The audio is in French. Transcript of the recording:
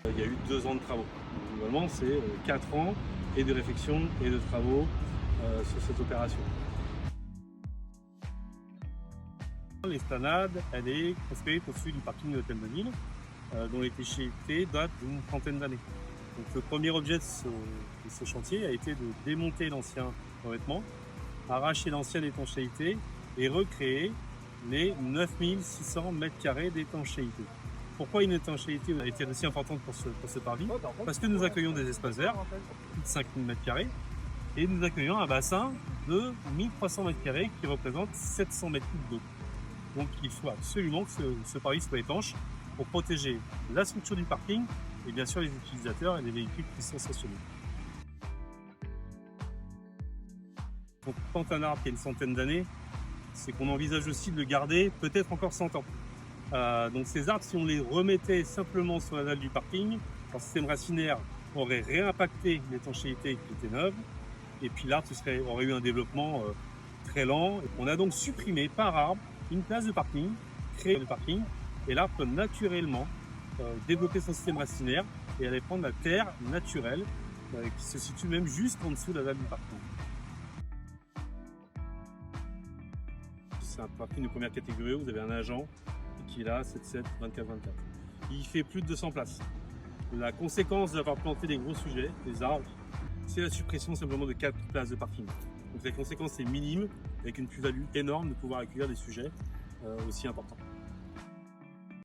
Il y a eu 2 ans de travaux. Globalement, c'est 4 ans et de réflexion et de travaux sur cette opération. L'Esplanade, elle est construite du parking de l'hôtel de ville, dont l'étanchéité date d'une trentaine d'années. Donc, le premier objet de ce chantier a été de démonter l'ancien revêtement, arracher l'ancienne étanchéité et recréer les 9600 m² d'étanchéité. Pourquoi une étanchéité a été aussi importante pour ce parvis? Parce que nous accueillons des espaces verts, plus de 5000 m², et nous accueillons un bassin de 1300 m² qui représente 700 m³ d'eau. Donc il faut absolument que ce parvis soit étanche pour protéger la structure du parking et bien sûr les utilisateurs et les véhicules qui sont stationnés. Donc, quand un arbre qui a une centaine d'années, c'est qu'on envisage aussi de le garder peut-être encore 100 ans. Donc ces arbres, si on les remettait simplement sur la dalle du parking, leur système racinaire aurait réimpacté l'étanchéité qui était neuve, et puis l'arbre aurait eu un développement très lent. On a donc supprimé par arbre une place de parking, créé le parking, et l'arbre peut naturellement développer son système racinaire et aller prendre la terre naturelle qui se situe même juste en dessous de la dalle du parking. C'est un parking de première catégorie, vous avez un agent qui est là 7/7, 24/24. Il fait plus de 200 places. La conséquence d'avoir planté des gros sujets, des arbres, c'est la suppression simplement de 4 places de parking. Donc la conséquence est minime, avec une plus-value énorme de pouvoir accueillir des sujets aussi importants.